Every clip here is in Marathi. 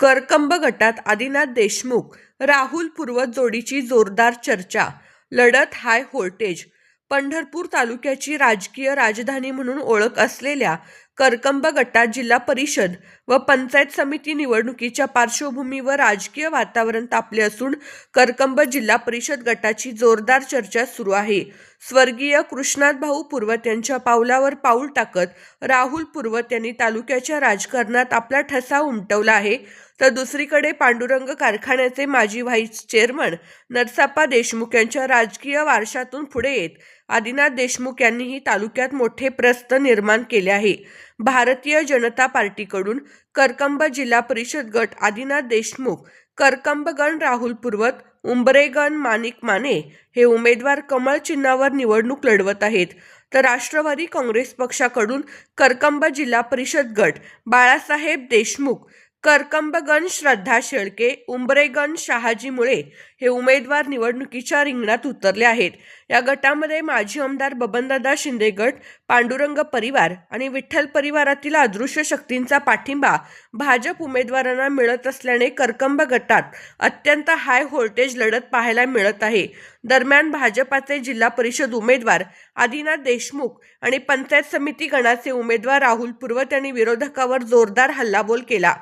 करकंब गटात आदिनाथ देशमुख, राहुल पूर्वत जोडीची जोरदार चर्चा, लढत हाय व्होल्टेज. पंढरपूर तालुक्याची राजकीय राजधानी म्हणून ओळख असलेल्या करकंब गटात जिल्हा परिषद व पंचायत समिती निवडणुकीच्या पार्श्वभूमीवर राजकीय वातावरण तापले असून करकंब जिल्हा परिषद गटाची जोरदार चर्चा सुरू आहे. स्वर्गीय कृष्णात भाऊ पूर्वत यांच्या पावलावर पाऊल टाकत राहुल पूर्वत यांनी तालुक्याच्या राजकारणात आपला ठसा उमटवला आहे. तर दुसरीकडे पांडुरंग कारखान्याचे माजी व्हाईस चेअरमन नरसाप्पा देशमुख यांच्या राजकीय वारशातून पुढे येत आदिनाथ देशमुख यांनीही तालुक्यात मोठे प्रस्थ निर्माण केले आहे. भारतीय जनता पार्टीकडून करकंब जिल्हा परिषद गट आदिनाथ देशमुख, करकंबगण राहुल पूर्वत, उंबरेगण माणिक माने हे उमेदवार कमळ चिन्हावर निवडणूक लढवत आहेत. तर राष्ट्रवादी काँग्रेस पक्षाकडून करकंब जिल्हा परिषद गट बाळासाहेब देशमुख, करकंबगण श्रद्धा शेळके, उंबरेगण शहाजी मुळे हे उमेदवार निवडणुकीच्या रिंगणात उतरले आहेत. या गटामध्ये माजी आमदार बबनदादा शिंदे गट, पांडुरंग परिवार आणि विठ्ठल परिवारातील अदृश्य शक्तींचा पाठिंबा भाजप उमेदवारांना मिळत असल्याने करकंब गटात अत्यंत हाय व्होल्टेज लढत पाहायला मिळत आहे. दरम्यान भाजपाचे जिल्हा परिषद उमेदवार आदिनाथ देशमुख आणि पंचायत समिती गणाचे उमेदवार राहुल पूर्वत यांनी विरोधकावर जोरदार हल्लाबोल केला.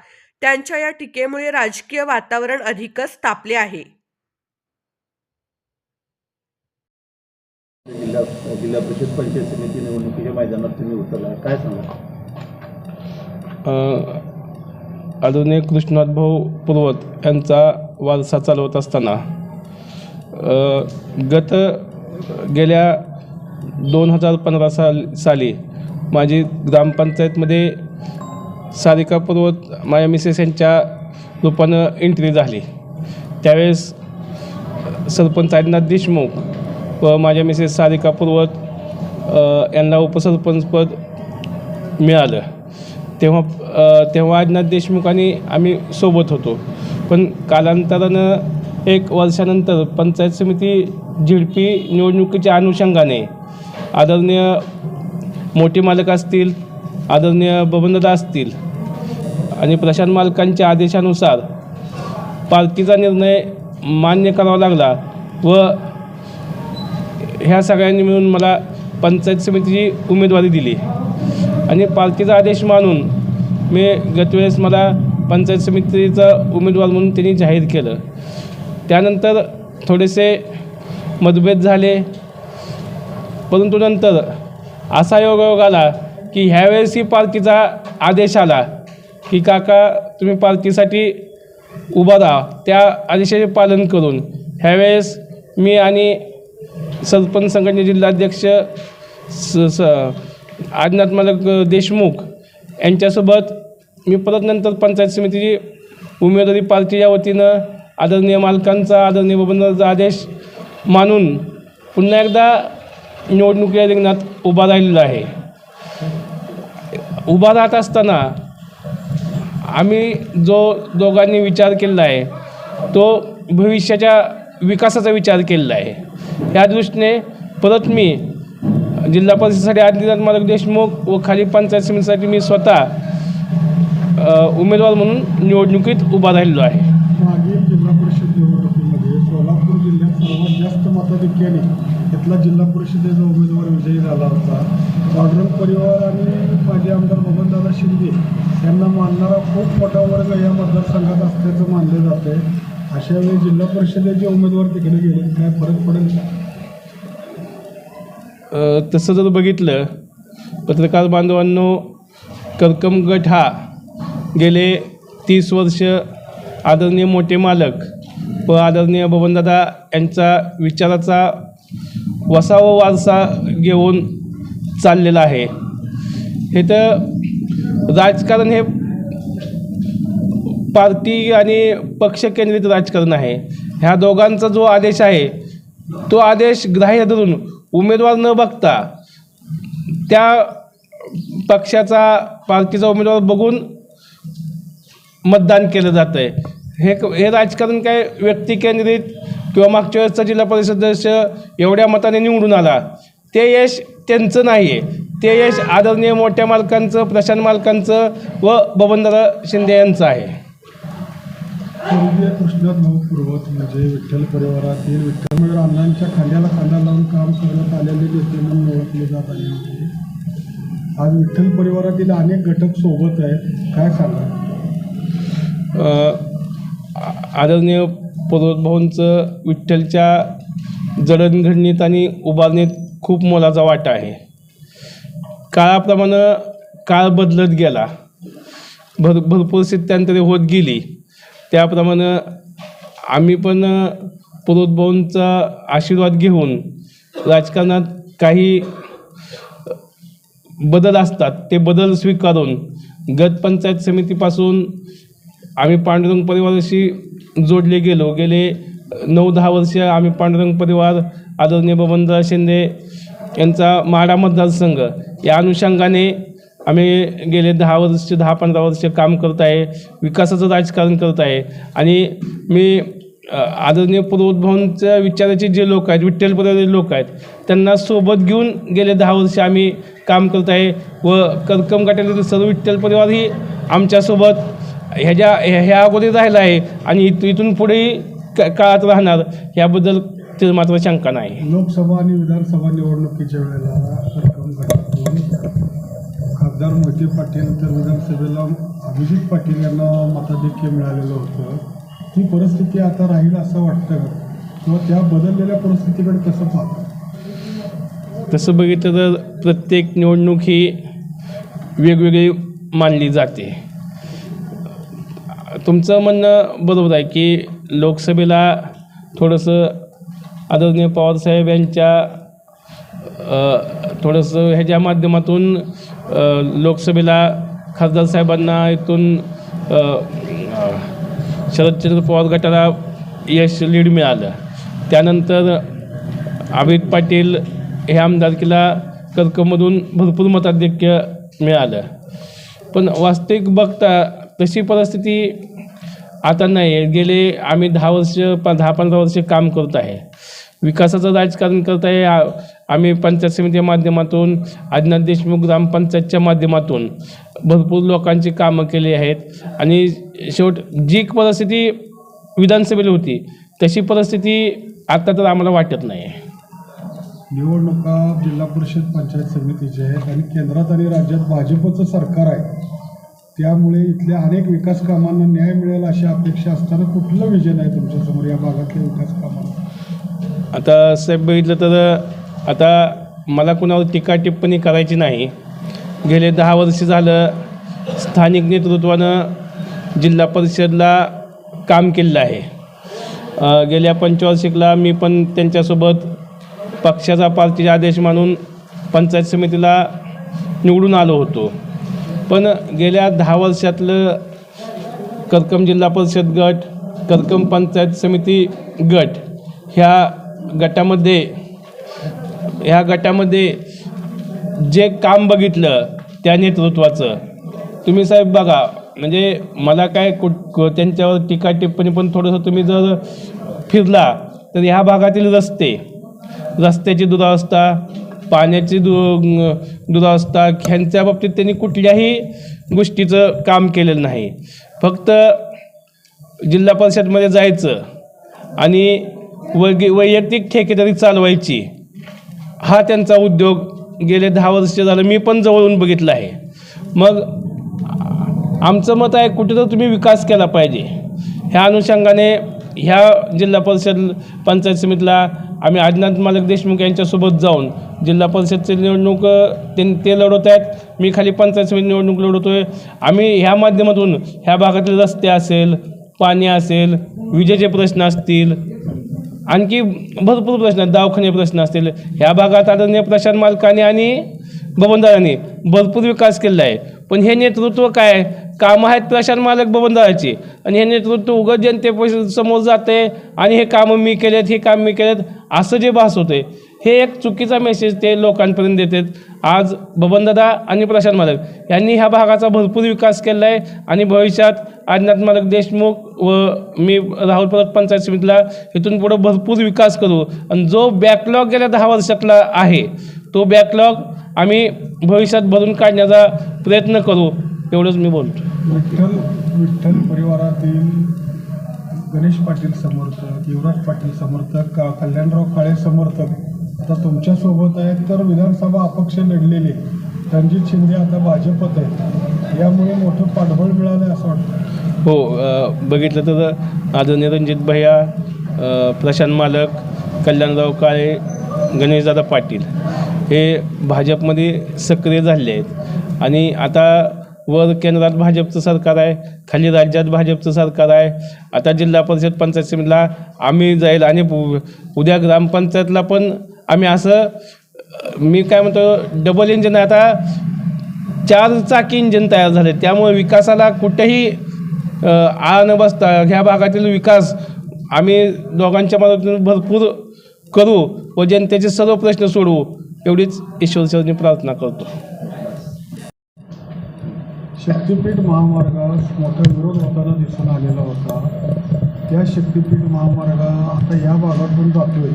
त्यांच्या या टीकेमुळे राजकीय वातावरण अधिकच तापले आहे. जिल्हा परिषद पंचायत समिती निवडणुकीच्या मैदानात तुम्ही उतरला, काय सांगा? आदरणीय कृष्णात भाऊ पूर्वत यांचा वारसा चालवत असताना गेल्या 2015 साली माझी ग्रामपंचायतमध्ये सारिका पूर्वत माझ्या मिसेस यांच्या रूपानं एंट्री झाली. त्यावेळेस सरपंच आदिनाथ देशमुख व माझ्या मिसेस सारिका पूर्वत यांना उपसरपंचपद मिळालं. तेव्हा आदिनाथ देशमुख आणि आम्ही सोबत होतो. पण कालांतरानं 1 वर्षानंतर पंचायत समिती झिडपी निवडणुकीच्या अनुषंगाने आदरणीय मोठे मालक असतील, आदरणीय बबनदादा असतील आणि प्रशांत मालकांच्या आदेशानुसार पार्टीचा निर्णय मान्य करावा लागला व ह्या सगळ्यांनी मिळून मला पंचायत समितीची उमेदवारी दिली आणि पार्टीचा आदेश मानून मी गतवेळेस मला पंचायत समितीचा उमेदवार म्हणून त्यांनी जाहीर केलं. त्यानंतर थोडेसे मतभेद झाले, परंतु नंतर असा योग आला की ह्यावेळेसही पार्टीचा आदेश आला की काका तुम्ही पार्टीसाठी उभा राहा. त्या आदेशाचे पालन करून ह्यावेळेस मी आणि सरपंच संघटनेचे जिल्हाध्यक्ष आदिनाथ मालक देशमुख यांच्यासोबत मी परत नंतर पंचायत समितीची उमेदवारी पार्टीच्या वतीनं आदरणीय मालकांचा, आदरणीय बबनदादाचा आदेश मानून पुन्हा एकदा निवडणुकीच्या रिंगणात उभा राहिलेला आहे. उभा राहत असताना आम्ही जो दोघांनी विचार केलेला आहे तो भविष्याच्या विकासाचा विचार केलेला आहे. या दृष्टीने परत मी जिल्हा परिषदेसाठी आदिनाथ मालक देशमुख व खाली पंचायत समितीसाठी मी स्वतः उमेदवार म्हणून निवडणुकीत उभा राहिलेलो आहे. मागील जिल्हा परिषद निवडणुकीमध्ये सोलापूर जिल्ह्यात सर्वात जास्त मताधिक्याने इथला जिल्हा परिषदेचा उमेदवार विजयी झाला होता. पांडुरंग परिवार आणि माजी आमदार बबनदादा शिंदे यांना मानणारा खूप मोठा वर्ग या मतदारसंघात असल्याचं मानले जाते. अशा वेळी जिल्हा परिषदेचे उमेदवार तिकडे गेले काय फरक पडेल? तसं जर बघितलं पत्रकार बांधवांनो, करकंब गट हा गेले 30 वर्ष आदरणीय मोठे मालक व आदरणीय बबनदादा यांचा विचाराचा वसा व वारसा घेऊन चाललेला आहे. हे तर राजकारण हे पार्टी आणि पक्ष केंद्रित राजकारण आहे. ह्या दोघांचा जो आदेश आहे तो आदेश ग्राह्य धरून उमेदवार न बघता त्या पक्षाचा, पार्टीचा उमेदवार बघून मतदान केलं जातं आहे. हे राजकारण काय व्यक्ती केंद्रित किंवा मागच्या वेळेसचा जिल्हा परिषद सदस्य एवढ्या मताने निवडून आला ते यश त्यांचं नाही आहे. ते यश आदरणीय मोठ्या मालकांचं, प्रशांत मालकांचं व बबनदादा शिंदे यांचं आहे. स्वर्गीय कृष्णात भाऊ पूर्वत म्हणजे विठ्ठल परिवारातील विठ्ठल मंदिर अण्णांच्या खांद्याला खांदा लावून काम करण्यात आलेले नेते म्हणून ओळखले जात आले होते. आज विठ्ठल परिवारातील अनेक घटक सोबत आहेत, काय सांगा? आदरणीय पर्वत भाऊंचं विठ्ठलच्या जडणघडणीत आणि उभारणीत खूप मोलाचा वाटा आहे. काळाप्रमाणे काळ बदलत गेला, भरपूर स्थित्यांतरे होत गेली. त्याप्रमाणे आम्ही पण पर्वत भाऊंचा आशीर्वाद घेऊन राजकारणात काही बदल असतात ते बदल स्वीकारून गट पंचायत समितीपासून आम्ही पांडुरंग परिवाराशी जोडले गेलो. गेले 9-10 वर्ष आम्ही पांडुरंग परिवार आदरणीय बबनदादा शिंदे यांचा माढा मतदारसंघ या अनुषंगाने आम्ही गेले 10-15 वर्ष काम करत आहे, विकासाचं राजकारण करत आहे. आणि मी आदरणीय पर्वत भाऊंच्या विचाराचे जे लोक आहेत, विठ्ठल परिवाराचे लोक आहेत, त्यांना सोबत घेऊन गेले 10 वर्ष आम्ही काम करत आहे. व करकम गटातील सर्व विठ्ठल परिवारही आमच्यासोबत ह्या अगोदर राहिला आहे आणि इथून पुढेही काळात राहणार, याबद्दल ते मात्र शंका नाही. लोकसभा आणि विधानसभा निवडणुकीच्या वेळेला करकम गटातून खासदार मोहिते पाटील तर विधानसभेला अभिजित पाटील यांना मताधिक्य मिळालेलं होतं. ती परिस्थिती आता राहील असं वाटतं का, किंवा त्या बदललेल्या परिस्थितीकडे कसं पाहता? तसं बघितलं तर प्रत्येक निवडणूक ही वेगवेगळी मानली जाते. तुमचं म्हणणं बरोबर आहे की लोकसभेला थोडंसं आदरणीय पवारसाहेब यांच्या थोडंसं ह्याच्या माध्यमातून लोकसभेला खासदार साहेबांना इथून शरदचंद्र पवार गटाला यश लीड मिळालं. त्यानंतर अभिजित पाटील हे आमदारकीला करकममधून भरपूर मताधिक्य मिळालं. पण वास्तविक बघता तशी परिस्थिती आता नाही आहे. गेले आम्ही 10-15 वर्ष काम करत आहे, विकासाचं राजकारण करत आहे. आम्ही पंचायत समितीच्या माध्यमातून, आदिनाथ देशमुख ग्रामपंचायतच्या माध्यमातून भरपूर लोकांची कामं केली आहेत. आणि जी परिस्थिती विधानसभेला होती तशी परिस्थिती आता तर आम्हाला वाटत नाही आहे. निवडणुका जिल्हा परिषद पंचायत समितीचे आहेत आणि केंद्रात आणि राज्यात भाजपचं सरकार आहे, त्यामुळे इथल्या अनेक विकास कामांना न्याय मिळेल अशी अपेक्षा असताना कुठलं विजन आहे तुमच्यासमोर या भागातल्या विकास कामांना? आता साहेब बघितलं तर आता मला कुणावर टीका टिप्पणी करायची नाही. गेले 10 वर्ष झालं स्थानिक नेतृत्वानं जिल्हा परिषदला काम केलेलं आहे. गेल्या पंचवार्षिकला मी पण त्यांच्यासोबत पक्षाचा पार्टीचा आदेश मानून पंचायत समितीला निवडून आलो होतो. पण गेल्या 10 वर्षातलं करकम जिल्हा परिषद गट, करकम पंचायत समिती गट ह्या गटामध्ये जे काम बघितलं त्या नेतृत्वाचं तुम्ही साहेब बघा. म्हणजे मला काय त्यांच्यावर टीका टिप्पणी, पण थोडंसं तुम्ही जर फिरला तर ह्या भागातील रस्त्याची दुरावस्था, पाण्याची दुरावस्था, ह्यांच्या बाबतीत त्यांनी कुठल्याही गोष्टीचं काम केलेलं नाही. फक्त जिल्हा परिषदमध्ये जायचं आणि वैयक्तिक ठेकेदारी चालवायची, हा त्यांचा उद्योग गेले 10 वर्ष झालं मी पण जवळून बघितला आहे. मग आमचं मत आहे कुठे तर तुम्ही विकास केला पाहिजे. ह्या अनुषंगाने ह्या जिल्हा परिषद पंचायत समितीला आम्ही आदिनाथ मालक देशमुख यांच्यासोबत जाऊन जिल्हा परिषदचे निवडणूक ते लढवत आहेत, मी खाली पंचायत समिती निवडणूक लढवतो आहे. आम्ही ह्या माध्यमातून ह्या भागातील रस्ते असेल, पाणी असेल, विजेचे प्रश्न असतील, आणखी भरपूर प्रश्न, दवाखाने प्रश्न असतील, ह्या भागात आदरणीय प्रशांत मालकाने आणि बबनदादांनी भरपूर विकास केलेला आहे. पण हे नेतृत्व काय, कामं आहेत प्रशांत मालक बबनदादाची, आणि हे नेतृत्व उगाच जनतेसमोर जाते आणि हे कामं मी केलेत, हे काम मी केलेत असं जे भास होते, हे एक चुकीचा मेसेज ते लोकांपर्यंत देतात. आज बबनदादा आणि प्रशांत मालक यांनी ह्या भागाचा भरपूर विकास केला आहे आणि भविष्यात आदिनाथ मालक देशमुख व मी राहुल परत पंचायत समितीला इथून पुढं भरपूर विकास करू. आणि जो बॅकलॉग गेल्या 10 वर्षातला आहे तो बॅकलॉग आम्ही भविष्यात भरून काढण्याचा प्रयत्न करू, एवढंच मी बोलतो. विठ्ठल परिवारातील गणेश पाटील समर्थक, युवराज पाटील समर्थक, कल्याणराव काळे समर्थक आता तुमच्यासोबत आहेत, तर विधानसभा अपक्ष लढलेले रणजित शिंदे आता भाजपत आहेत, यामुळे मोठं पाठबळ मिळालं आहे असं वाटतं. हो, बघितलं तर आदरणीय रणजित भैया, प्रशांत मालक, कल्याणराव काळे, गणेशदादा पाटील हे भाजपमध्ये सक्रिय झाले आहेत. आणि आता वर केंद्रात भाजपचं सरकार आहे, खाली राज्यात भाजपचं सरकार आहे. आता जिल्हा परिषद पंचायत समितीला आम्ही जाईल आणि उद्या ग्रामपंचायतला पण आम्ही असं, मी काय म्हणतो, डबल इंजिन आहे, आता 4 चाकी इंजिन तयार झाले. त्यामुळे विकासाला कुठेही आळ न बसता ह्या भागातील विकास आम्ही दोघांच्या मदतीने भरपूर करू व जनतेचे सर्व प्रश्न सोडवू, एवढीच ईश्वरचरणी प्रार्थना करतो. शक्तिपीठ महामार्गास मोठा विरोध होताना दिसून आलेला होता. त्या शक्तिपीठ महामार्ग आता या भागातून जातोय.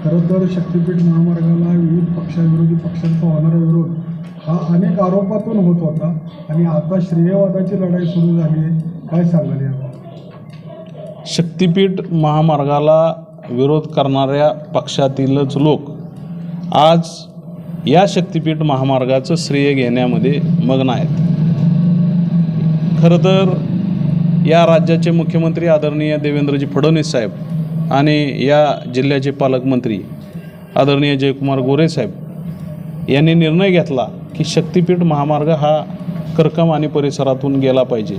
खरं तर शक्तिपीठ महामार्गाला विविध पक्षाविरोधी पक्षांचा होणारा विरोध हा अनेक आरोपातून होत होता आणि आता श्रेयवादाची लढाई सुरू झाली आहे. काय सांगाल यावर? शक्तिपीठ महामार्गाला विरोध करणाऱ्या पक्षातीलच लोक आज या शक्तिपीठ महामार्गाचं श्रेय घेण्यामध्ये मग्न आहेत. खरं तर या राज्याचे मुख्यमंत्री आदरणीय देवेंद्रजी फडणवीस साहेब आणि या जिल्ह्याचे पालकमंत्री आदरणीय जयकुमार गोरे साहेब यांनी निर्णय घेतला की शक्तिपीठ महामार्ग हा करकम आणि परिसरातून गेला पाहिजे.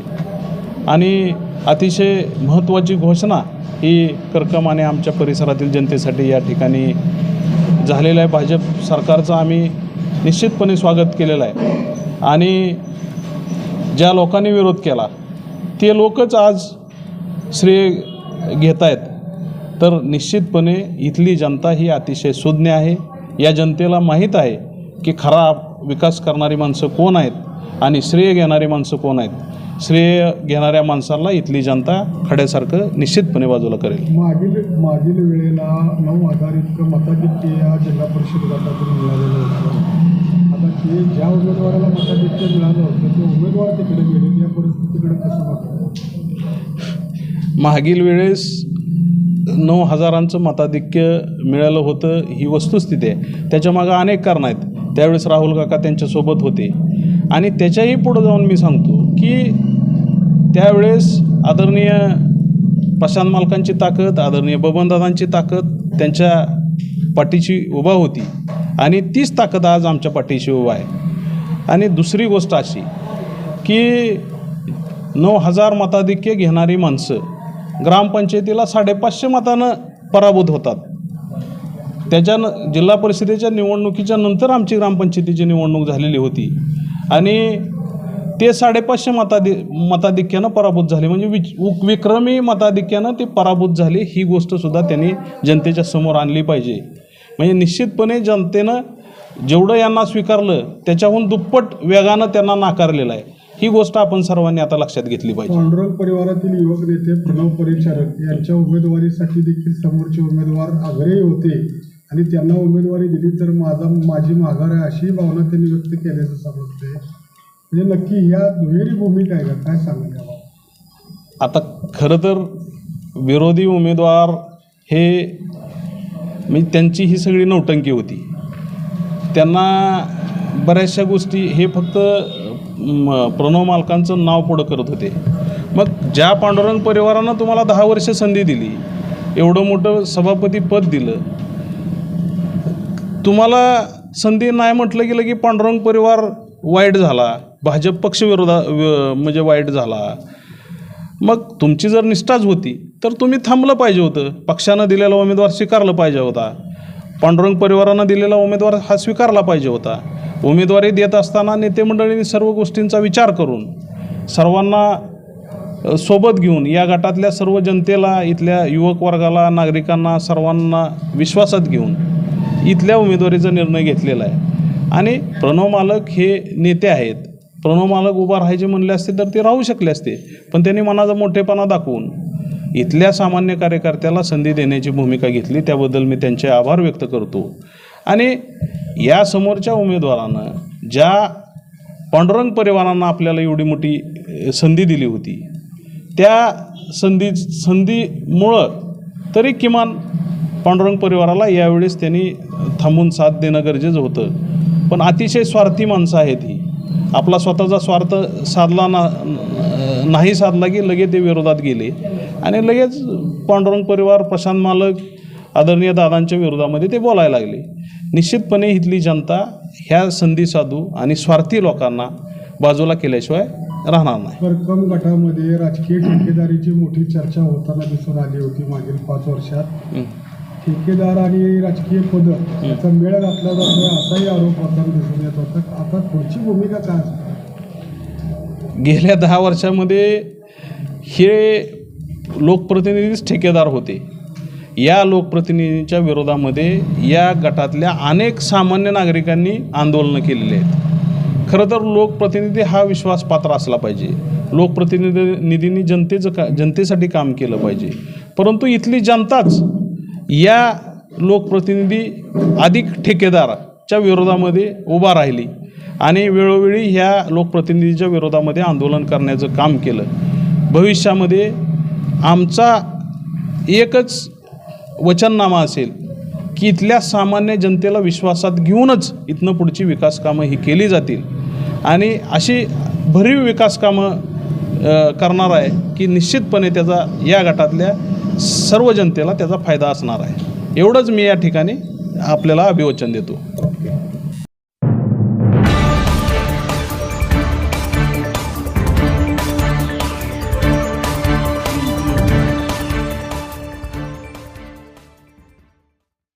आणि अतिशय महत्त्वाची घोषणा ही करकम आणि आमच्या परिसरातील जनतेसाठी या ठिकाणी झालेलं आहे. भाजप सरकारचं आम्ही निश्चितपणे स्वागत केलेलं आहे. आणि ज्या लोकांनी विरोध केला ते लोकच आज श्रेय घेत आहेत. तर निश्चितपणे इथली जनता ही अतिशय सुज्ञ आहे. या जनतेला माहीत आहे की खरा विकास करणारी माणसं कोण आहेत आणि श्रेय घेणारी माणसं कोण आहेत. श्रेय घेणाऱ्या माणसाला इथली जनता खड्यासारखं निश्चितपणे बाजूला करेल. मागील वेळेला 9,000 इतकं मताधिक्य या जिल्हा परिषद गटातून मिळालेलं होतं. आता ते ज्या उमेदवाराला मताधिक्य मिळालं होतं ते उमेदवार तिकडे गेले, या परिस्थितीकडे कसं वाटतं? मागील वेळेस 9,000 मताधिक्य मिळालं होतं ही वस्तुस्थिती आहे. त्याच्यामागं अनेक कारणं आहेत. त्यावेळेस राहुल काका त्यांच्यासोबत होते. आणि त्याच्याही पुढं जाऊन मी सांगतो की त्यावेळेस आदरणीय प्रशांत मालकांची ताकद, आदरणीय बबनदादांची ताकद त्यांच्या पाठीशी उभा होती आणि तीच ताकद आज आमच्या पाठीशी उभा आहे. आणि दुसरी गोष्ट अशी की 9,000 मताधिक्य घेणारी माणसं ग्रामपंचायतीला 550 मतानं पराभूत होतात. त्याच्यानं जिल्हा परिषदेच्या निवडणुकीच्या नंतर आमची ग्रामपंचायतीची निवडणूक झालेली होती आणि ते 550 मताधिक्यानं पराभूत झाले. म्हणजे विक्रमी मताधिक्यानं ते पराभूत झाले. ही गोष्टसुद्धा त्यांनी जनतेच्या समोर आणली पाहिजे. म्हणजे निश्चितपणे जनतेनं जेवढं यांना स्वीकारलं त्याच्याहून दुप्पट वेगानं त्यांना नाकारलेलं आहे. ही गोष्ट आपण सर्वांनी आता लक्षात घेतली पाहिजे. पांडुरंग परिवारातील युवक नेते प्रणव परिचारक यांच्या उमेदवारीसाठी देखील समोरचे उमेदवार आग्रही होते आणि त्यांना उमेदवारी दिली तर माझी माघार आहे अशी भावना त्यांनी व्यक्त केल्याचं समजते. म्हणजे नक्की या दुहेरी भूमिका आहे का? काय सांगाल यावर? आता खरं तर विरोधी उमेदवार हे म्हणजे त्यांची ही सगळी नौटंकी होती. त्यांना बऱ्याचशा गोष्टी हे फक्त प्रणव मालकांचं नाव पुढं करत होते. मग ज्या पांडुरंग परिवारानं तुम्हाला 10 वर्ष संधी दिली, एवढं मोठं सभापती पद दिलं, तुम्हाला संधी नाही म्हटलं गेलं की पांडुरंग परिवार वाईट झाला, भाजप पक्ष म्हणजे वाईट झाला. मग तुमची जर निष्ठाच होती तर तुम्ही थांबलं पाहिजे होतं. पक्षानं दिलेला उमेदवार स्वीकारला पाहिजे होता. पांडुरंग परिवारानं दिलेला उमेदवार हा स्वीकारला पाहिजे होता. उमेदवारी देत असताना नेते मंडळींनी सर्व गोष्टींचा विचार करून सर्वांना सोबत घेऊन या गटातल्या सर्व जनतेला, इथल्या युवक वर्गाला, नागरिकांना सर्वांना विश्वासात घेऊन इथल्या उमेदवारीचा निर्णय घेतलेला आहे. आणि प्रणव मालक हे नेते आहेत. प्रणव मालक उभा राहायचे म्हणले असते तर ते राहू शकले असते, पण त्यांनी मनाचा मोठेपणा दाखवून इथल्या सामान्य कार्यकर्त्याला संधी देण्याची भूमिका घेतली. त्याबद्दल मी त्यांचे आभार व्यक्त करतो. आणि या समोरच्या उमेदवारानं ज्या पांडुरंग परिवारांना आपल्याला एवढी मोठी संधी दिली होती त्या संधीमुळं तरी किमान पांडुरंग परिवाराला यावेळेस त्यांनी थांबून साथ देणं गरजेचं होतं. पण अतिशय स्वार्थी माणसं आहेत ही. आपला स्वतःचा स्वार्थ साधला नाही साधला की लगेच ते विरोधात गेले आणि लगेच पांडुरंग परिवार, प्रशांत मालक, आदरणीय दादांच्या विरोधामध्ये ते बोलायला लागले. निश्चितपणे इथली जनता ह्या संधी साधू आणि स्वार्थी लोकांना बाजूला केल्याशिवाय राहणार नाही. परकम गटामध्ये राजकीय ठेकेदारीची मोठी चर्चा होताना दिसून आली होती मागील 5 वर्षात. ठेकेदार आणि राजकीय पद याचा मेळ घातला जातोय असाही आरोप होताना दिसून येत होता. आता पुढची भूमिका काय असेल? गेल्या 10 वर्षामध्ये हे लोकप्रतिनिधीच ठेकेदार होते. या लोकप्रतिनिधींच्या विरोधामध्ये या गटातल्या अनेक सामान्य नागरिकांनी आंदोलनं केलेली आहेत. खरं तर लोकप्रतिनिधी हा विश्वासपात्र असला पाहिजे. लोकप्रतिनिधींनी जनतेसाठी काम केलं पाहिजे. परंतु इथली जनताच या लोकप्रतिनिधी अधिक ठेकेदाराच्या विरोधामध्ये उभा राहिली आणि वेळोवेळी ह्या लोकप्रतिनिधीच्या विरोधामध्ये आंदोलन करण्याचं काम केलं. भविष्यामध्ये आमचा एकच वचननामा असेल की इथल्या सामान्य जनतेला विश्वासात घेऊनच इथनं पुढची विकास कामं ही केली जातील आणि अशी भरीव विकास कामं करणार आहे की निश्चितपणे त्याचा या गटातल्या सर्व जनतेला त्याचा फायदा असणार आहे. एवढंच मी या ठिकाणी आपल्याला अभिवचन देतो.